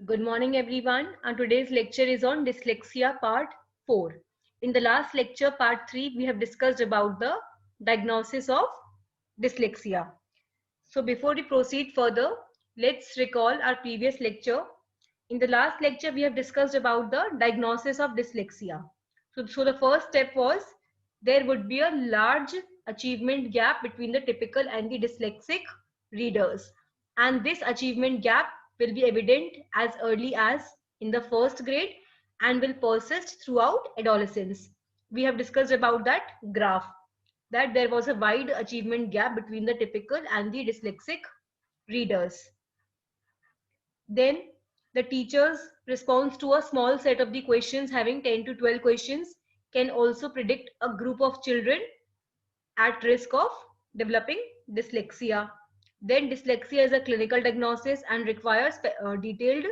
Good morning, everyone. And today's lecture is on dyslexia part 4. In the last lecture, part 3, we have discussed about the diagnosis of dyslexia. So before we proceed further, let's recall our previous lecture. In the last lecture, we have discussed about the diagnosis of dyslexia. So the first step was there would be a large achievement gap between the typical and the dyslexic readers. And this achievement gap will be evident as early as in the first grade and will persist throughout adolescence. We have discussed about that graph, that there was a wide achievement gap between the typical and the dyslexic readers. Then the teacher's response to a small set of the questions having 10 to 12 questions can also predict a group of children at risk of developing dyslexia. Then dyslexia is a clinical diagnosis and requires detailed,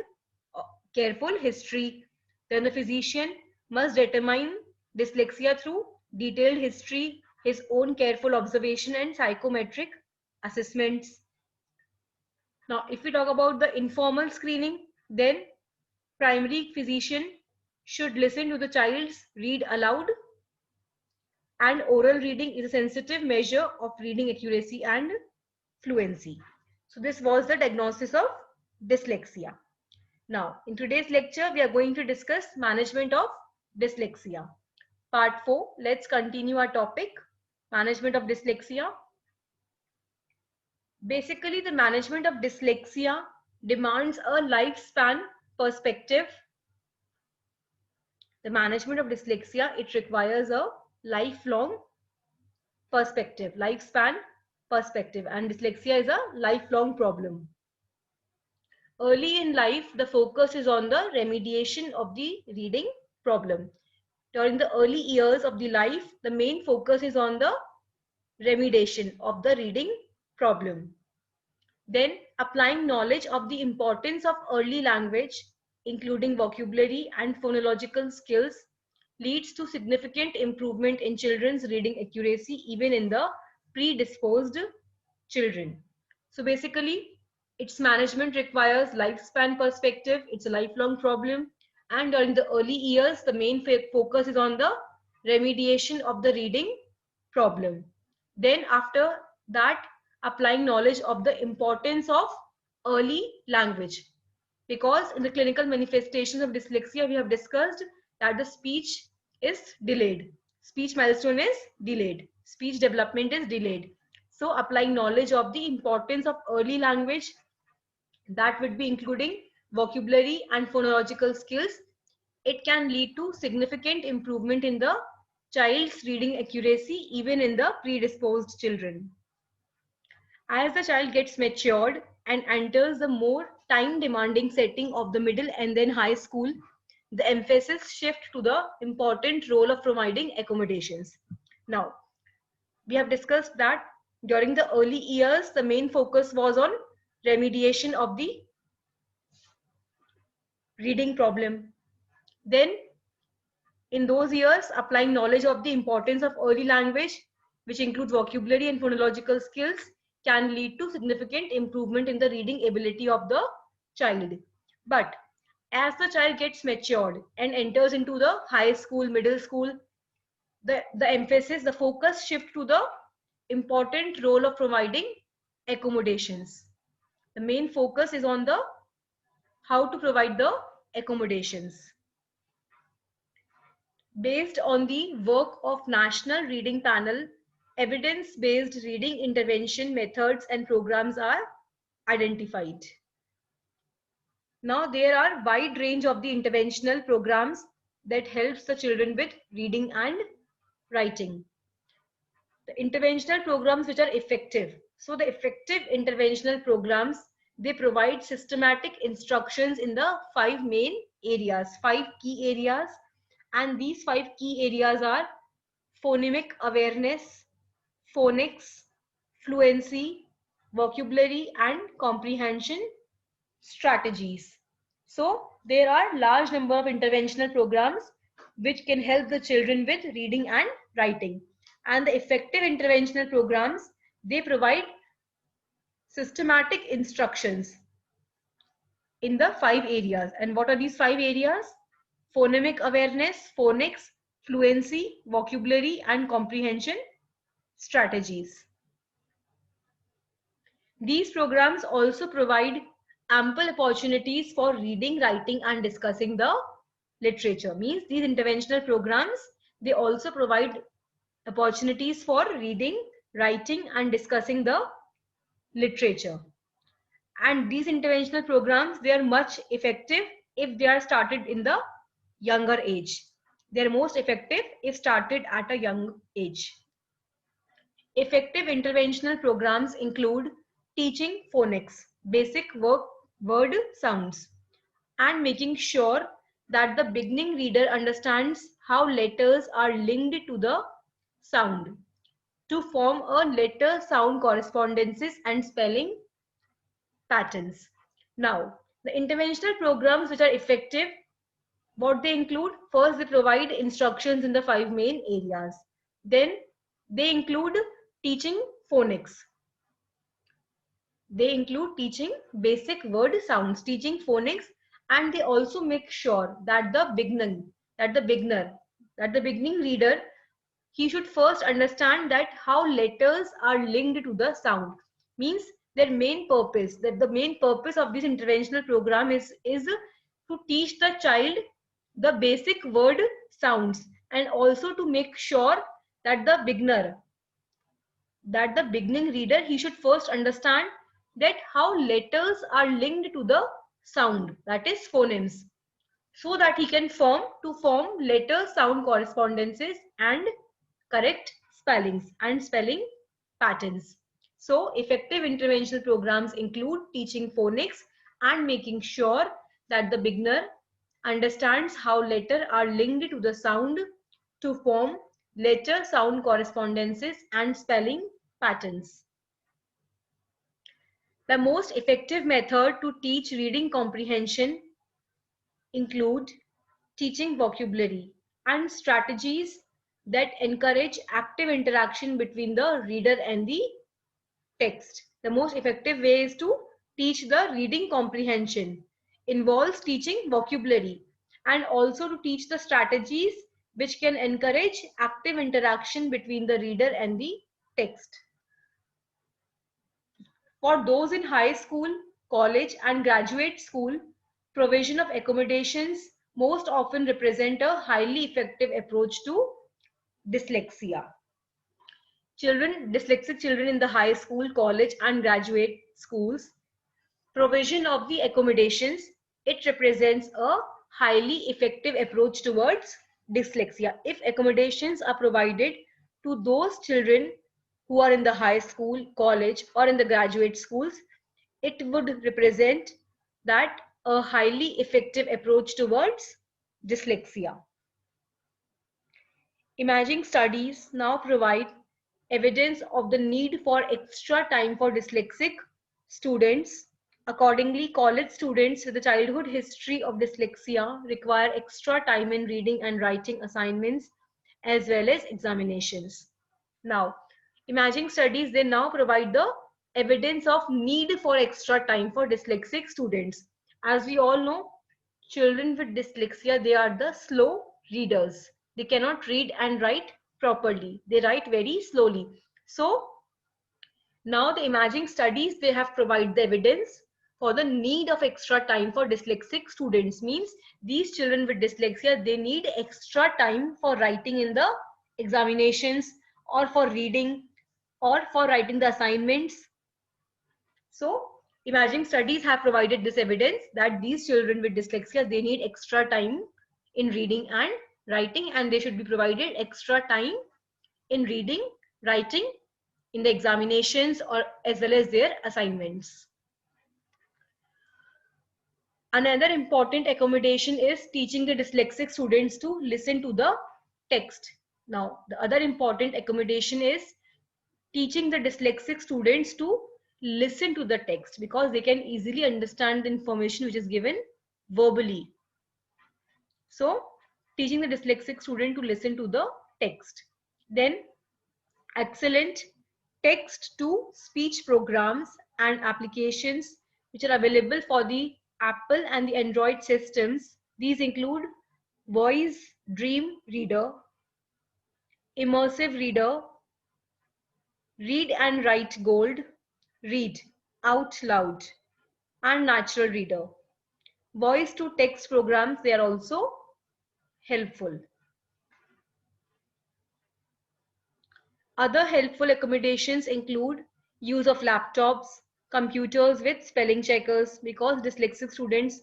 uh, careful history. Then the physician must determine dyslexia through detailed history, his own careful observation and psychometric assessments. Now, if we talk about the informal screening, then primary physician should listen to the child's read aloud, and oral reading is a sensitive measure of reading accuracy and fluency. So this was the diagnosis of dyslexia. Now, in today's lecture, we are going to discuss management of dyslexia. Part 4, let's continue our topic, management of dyslexia. Basically, the management of dyslexia demands a lifespan perspective. The management of dyslexia, it requires a lifelong perspective, lifespan perspective, and dyslexia is a lifelong problem. Early in life, the focus is on the remediation of the reading problem. During the early years of the life, the main focus is on the remediation of the reading problem. Then, applying knowledge of the importance of early language, including vocabulary and phonological skills, leads to significant improvement in children's reading accuracy even in the predisposed children. So basically, its management requires lifespan perspective. It's a lifelong problem. And during the early years, the main focus is on the remediation of the reading problem. Then after that, applying knowledge of the importance of early language. Because in the clinical manifestations of dyslexia, we have discussed that the speech is delayed. Speech milestone is delayed. Speech development is delayed. So applying knowledge of the importance of early language, that would be including vocabulary and phonological skills, it can lead to significant improvement in the child's reading accuracy even in the predisposed children. As the child gets matured and enters the more time demanding setting of the middle and then high school, the emphasis shifts to the important role of providing accommodations. Now, we have discussed that during the early years, the main focus was on remediation of the reading problem. Then, in those years, applying knowledge of the importance of early language, which includes vocabulary and phonological skills, can lead to significant improvement in the reading ability of the child. But as the child gets matured and enters into the high school, middle school, the emphasis, the focus shift to the important role of providing accommodations. The main focus is on the how to provide the accommodations. Based on the work of National Reading Panel, evidence-based reading intervention methods and programs are identified. Now there are wide range of the interventional programs that helps the children with reading and writing. The interventional programs which are effective. So the effective interventional programs, they provide systematic instructions in the 5 main areas, 5 key areas, and these 5 key areas are phonemic awareness, phonics, fluency, vocabulary and comprehension strategies. So there are large number of interventional programs which can help the children with reading and writing. And the effective interventional programs, they provide systematic instructions in the 5 areas. And what are these 5 areas? Phonemic awareness, phonics, fluency, vocabulary, and comprehension strategies. These programs also provide ample opportunities for reading, writing, and discussing the literature. Means these interventional programs, they also provide opportunities for reading, writing, and discussing the literature. And these interventional programs, they are much effective if they are started in the younger age. They are most effective if started at a young age. Effective interventional programs include teaching phonics, basic word sounds, and making sure that the beginning reader understands how letters are linked to the sound to form a letter sound correspondences and spelling patterns. Now, the interventional programs which are effective, what they include? First, they provide instructions in the 5 main areas. Then they include teaching phonics. They include teaching basic word sounds, teaching phonics, and they also make sure that the beginning reader, he should first understand that how letters are linked to the sound. Means their main purpose, that the main purpose of this interventional program is to teach the child the basic word sounds, and also to make sure that the beginning reader, he should first understand that how letters are linked to the sound, that is phonemes, so that he can form letter sound correspondences and correct spellings and spelling patterns. So effective interventional programs include teaching phonics and making sure that the beginner understands how letters are linked to the sound to form letter sound correspondences and spelling patterns. The most effective method to teach reading comprehension include teaching vocabulary and strategies that encourage active interaction between the reader and the text. The most effective way is to teach the reading comprehension, involves teaching vocabulary, and also to teach the strategies which can encourage active interaction between the reader and the text. For those in high school, college, and graduate school, provision of accommodations most often represent a highly effective approach to dyslexia. Dyslexic children in the high school, college, and graduate schools, provision of the accommodations, it represents a highly effective approach towards dyslexia. If accommodations are provided to those children who are in the high school, college, or in the graduate schools, it would represent that a highly effective approach towards dyslexia. Imaging studies now provide evidence of the need for extra time for dyslexic students. Accordingly, college students with a childhood history of dyslexia require extra time in reading and writing assignments as well as examinations. Now, imaging studies, they now provide the evidence of need for extra time for dyslexic students. As we all know, children with dyslexia, they are the slow readers. They cannot read and write properly. They write very slowly. So now the imaging studies, they have provided the evidence for the need of extra time for dyslexic students. Means these children with dyslexia, they need extra time for writing in the examinations, or for reading, or for writing the assignments. So imaging studies have provided this evidence that these children with dyslexia, they need extra time in reading and writing, and they should be provided extra time in reading, writing, in the examinations, or as well as their assignments. Another important accommodation is teaching the dyslexic students to listen to the text. Now, the other important accommodation is teaching the dyslexic students to listen to the text, because they can easily understand the information which is given verbally. So, teaching the dyslexic student to listen to the text. Then, excellent text to speech programs and applications which are available for the Apple and the Android systems. These include Voice Dream Reader, Immersive Reader, Read and Write Gold, Read Out Loud, and Natural Reader. Voice to text programs, they are also helpful. Other helpful accommodations include use of laptops, computers with spelling checkers, because dyslexic students,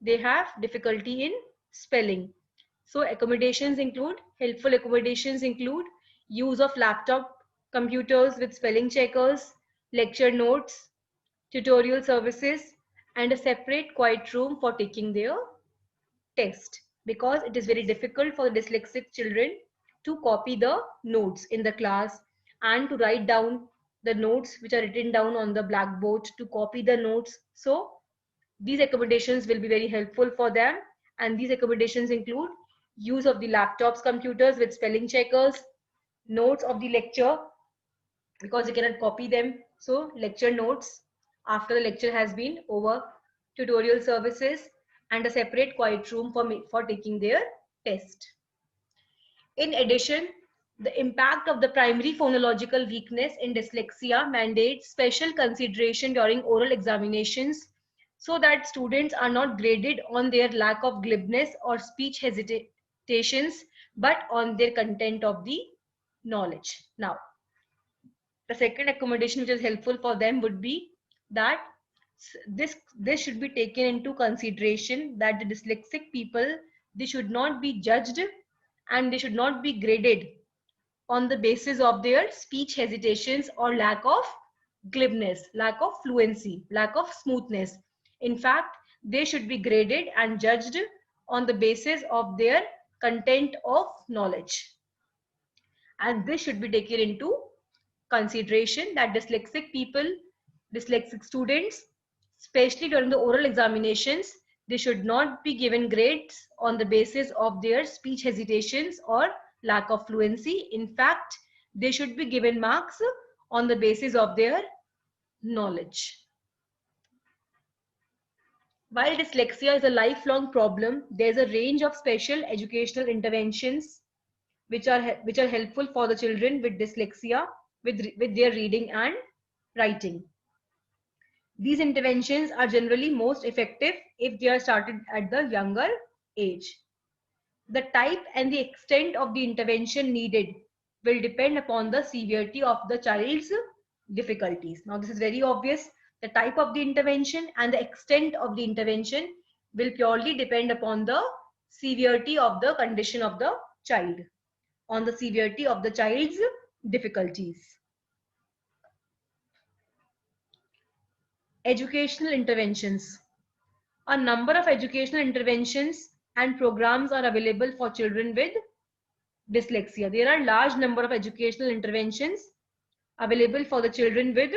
they have difficulty in spelling. So helpful accommodations include use of laptop computers with spelling checkers, lecture notes, tutorial services, and a separate quiet room for taking their test, because it is very difficult for dyslexic children to copy the notes in the class and to write down the notes which are written down on the blackboard, to copy the notes. So these accommodations will be very helpful for them, and these accommodations include use of the laptops computers with spelling checkers, notes of the lecture because you cannot copy them, so lecture notes after the lecture has been over, tutorial services, and a separate quiet room for taking their test. In addition, the impact of the primary phonological weakness in dyslexia mandates special consideration during oral examinations, so that students are not graded on their lack of glibness or speech hesitations, but on their content of the knowledge. Now, the second accommodation which is helpful for them would be that this should be taken into consideration, that the dyslexic people, they should not be judged and they should not be graded on the basis of their speech hesitations or lack of glibness, lack of fluency, lack of smoothness. In fact, they should be graded and judged on the basis of their content of knowledge. And this should be taken into consideration, that dyslexic people, dyslexic students, especially during the oral examinations, they should not be given grades on the basis of their speech hesitations or lack of fluency. In fact, they should be given marks on the basis of their knowledge. While dyslexia is a lifelong problem, there is a range of special educational interventions which are helpful for the children with dyslexia with their reading and writing. These interventions are generally most effective if they are started at the younger age. The type and the extent of the intervention needed will depend upon the severity of the child's difficulties. Now, this is very obvious. The type of the intervention and the extent of the intervention will purely depend upon the severity of the condition of the child, on the severity of the child's difficulties. Educational interventions. A number of educational interventions and programs are available for children with dyslexia. There are large number of educational interventions available for the children with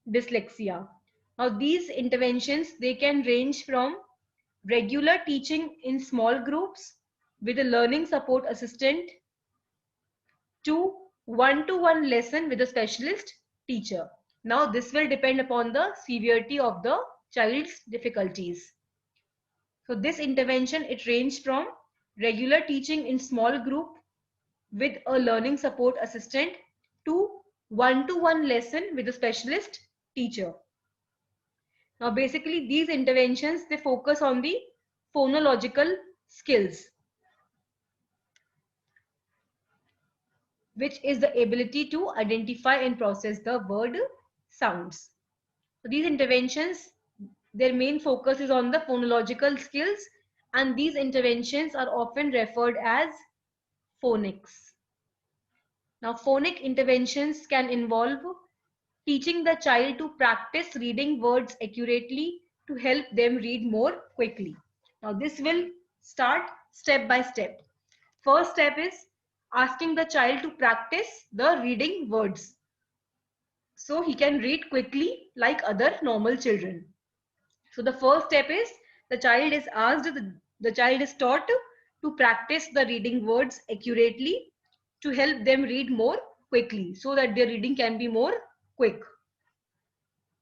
dyslexia. Now, these interventions, they can range from regular teaching in small groups with a learning support assistant to one-to-one lesson with a specialist teacher. Now, this will depend upon the severity of the child's difficulties. So this intervention, it ranged from regular teaching in small group with a learning support assistant to one-to-one lesson with a specialist teacher. Now, basically, these interventions, they focus on the phonological skills, which is the ability to identify and process the word sounds. So these interventions, their main focus is on the phonological skills, and these interventions are often referred as phonics. Now, phonic interventions can involve teaching the child to practice reading words accurately to help them read more quickly. Now, this will start step by step. First step is asking the child to practice the reading words so he can read quickly like other normal children. So the first step is the child is asked, the child is taught to practice the reading words accurately to help them read more quickly so that their reading can be more quick.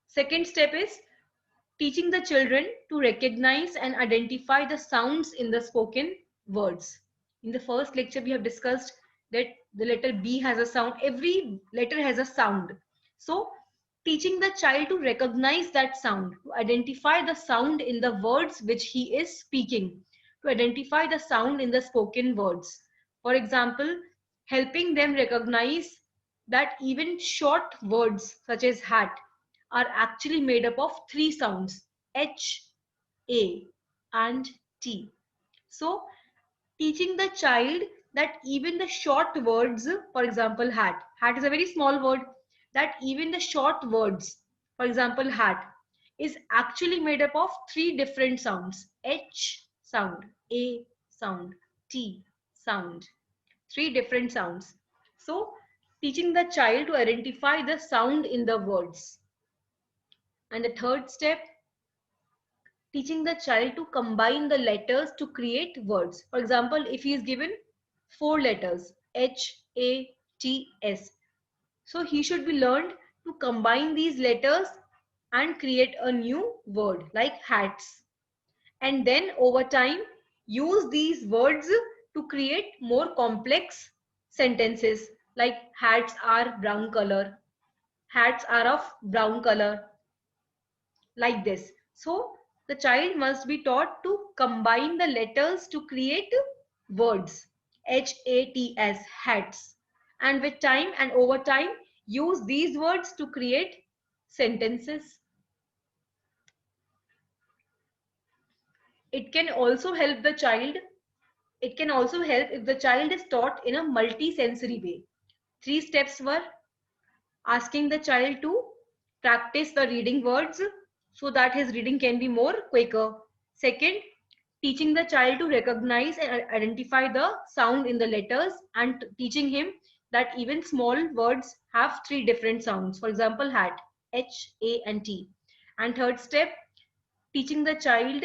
Second step is teaching the children to recognize and identify the sounds in the spoken words. In the first lecture, we have discussed that the letter B has a sound. Every letter has a sound. So, teaching the child to recognize that sound, to identify the sound in the words which he is speaking, to identify the sound in the spoken words. For example, helping them recognize that even short words such as hat are actually made up of three sounds: H, A, and T. So, teaching the child that even the short words, for example, hat is a very small word, that even the short words, for example, hat, is actually made up of three different sounds: H sound, A sound, T sound. Three different sounds. So, teaching the child to identify the sound in the words. And the third step, teaching the child to combine the letters to create words. For example, if he is given four letters, H, A, T, S. So he should be learned to combine these letters and create a new word like hats. And then over time, use these words to create more complex sentences like hats are brown color, hats are of brown color, like this. So the child must be taught to combine the letters to create words. HATS, hats. And with time and over time, use these words to create sentences. It can also help the child. It can also help if the child is taught in a multi-sensory way. Three steps were: asking the child to practice the reading words so that his reading can be more quicker. Second, teaching the child to recognize and identify the sound in the letters and teaching him that even small words have three different sounds. For example, hat, H, A, and T. And third step, teaching the child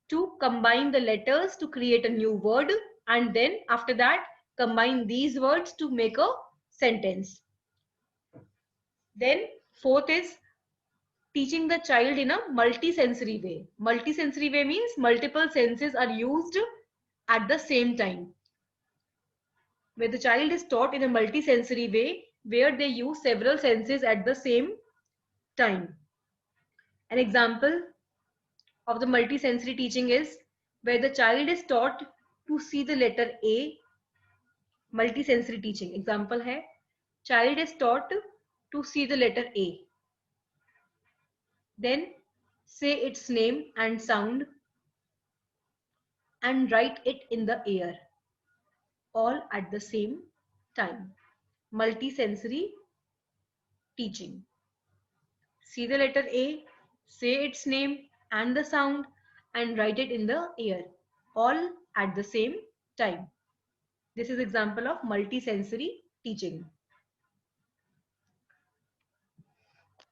to combine the letters to create a new word, and then after that combine these words to make a sentence. Then fourth is teaching the child in a multisensory way. Multisensory way means multiple senses are used at the same time. Where the child is taught in a multisensory way where they use several senses at the same time. An example of the multisensory teaching is where the child is taught to see the letter A. Multisensory teaching example है, child is taught to see the letter A, then say its name and sound and write it in the air, all at the same time. Multisensory teaching. See the letter A, say its name and the sound and write it in the air, all at the same time. This is example of multisensory teaching.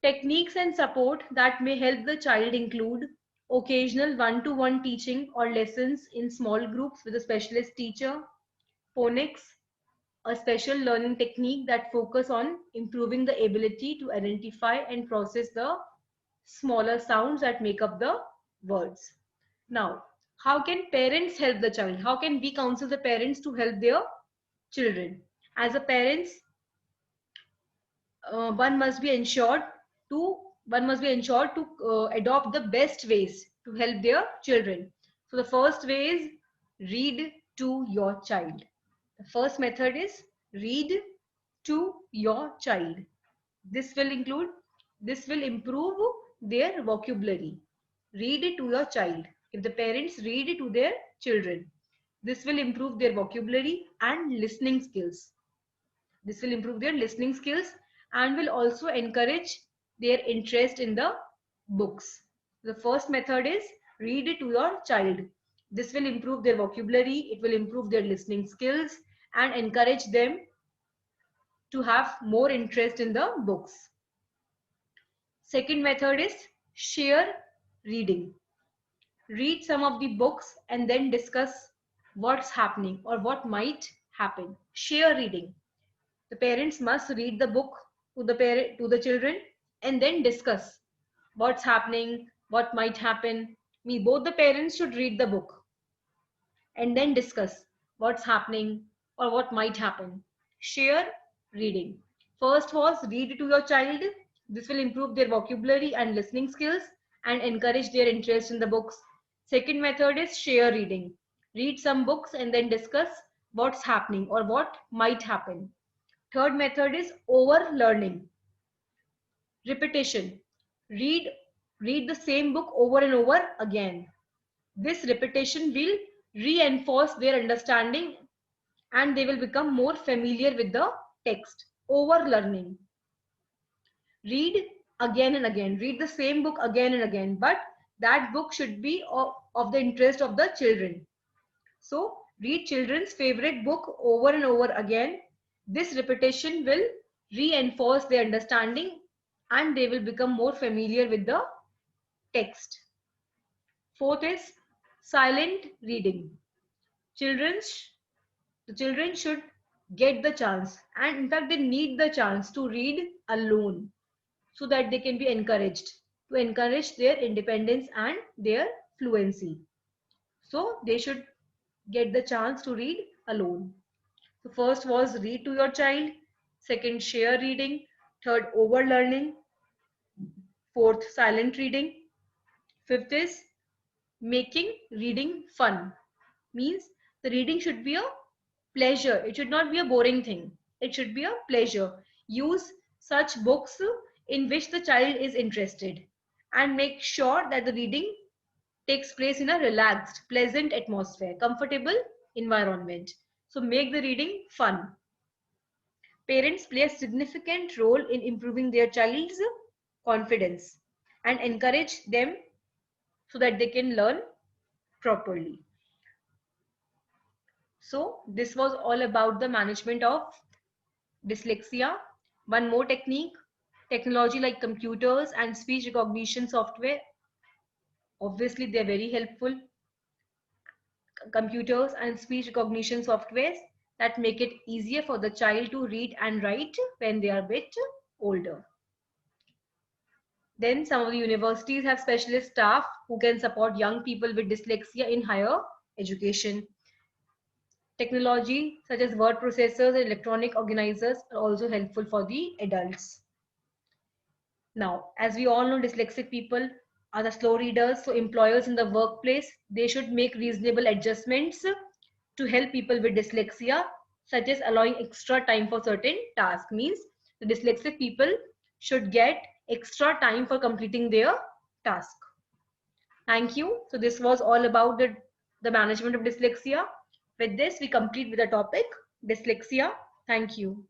Techniques and support that may help the child include occasional one-to-one teaching or lessons in small groups with a specialist teacher, phonics, a special learning technique that focus on improving the ability to identify and process the smaller sounds that make up the words. Now, how can parents help the child? How can we counsel the parents to help their children? As a parents, one must be ensured to adopt the best ways to help their children. So the first way is read to your child. The first method is read to your child. This will improve their vocabulary. Read it to your child. If the parents read it to their children, this will improve their vocabulary and listening skills. This will improve their listening skills and will also encourage their interest in the books. The first method is read it to your child. This will improve their vocabulary, it will improve their listening skills and encourage them to have more interest in the books. Second method is share reading. Read some of the books and then discuss what's happening or what might happen. Share reading. The parents must read the book to the children and then discuss what's happening, what might happen. Both the parents should read the book and then discuss what's happening or what might happen. Share reading. First was read to your child. This will improve their vocabulary and listening skills and encourage their interest in the books. Second method is share reading. Read some books and then discuss what's happening or what might happen. Third method is over learning. Repetition. Read read the same book over and over again. This repetition will reinforce their understanding and they will become more familiar with the text. Over learning. Read again and again. Read the same book again and again, but that book should be of the interest of the children. So read children's favorite book over and over again. This repetition will reinforce their understanding and they will become more familiar with the text. Fourth is silent reading. The children should get the chance, and in fact they need the chance to read alone so that they can be encouraged to encourage their independence and their fluency. So they should get the chance to read alone. So first was read to your child, second share reading, third over learning, fourth silent reading, fifth is making reading fun. Means the reading should be a pleasure. It should not be a boring thing. It should be a pleasure. Use such books in which the child is interested and make sure that the reading takes place in a relaxed, pleasant atmosphere, comfortable environment. So make the reading fun. Parents play a significant role in improving their child's confidence and encourage them so that they can learn properly. So this was all about the management of dyslexia. One more technique, technology like computers and speech recognition software. Obviously, they're very helpful. Computers and speech recognition softwares that make it easier for the child to read and write when they are a bit older. Then some of the universities have specialist staff who can support young people with dyslexia in higher education. Technology such as word processors and electronic organizers are also helpful for the adults. Now, as we all know, dyslexic people are the slow readers, so employers in the workplace, they should make reasonable adjustments to help people with dyslexia, such as allowing extra time for certain tasks. Means the dyslexic people should get extra time for completing their task. Thank you. So this was all about the management of dyslexia. With this, we complete with the topic dyslexia. Thank you.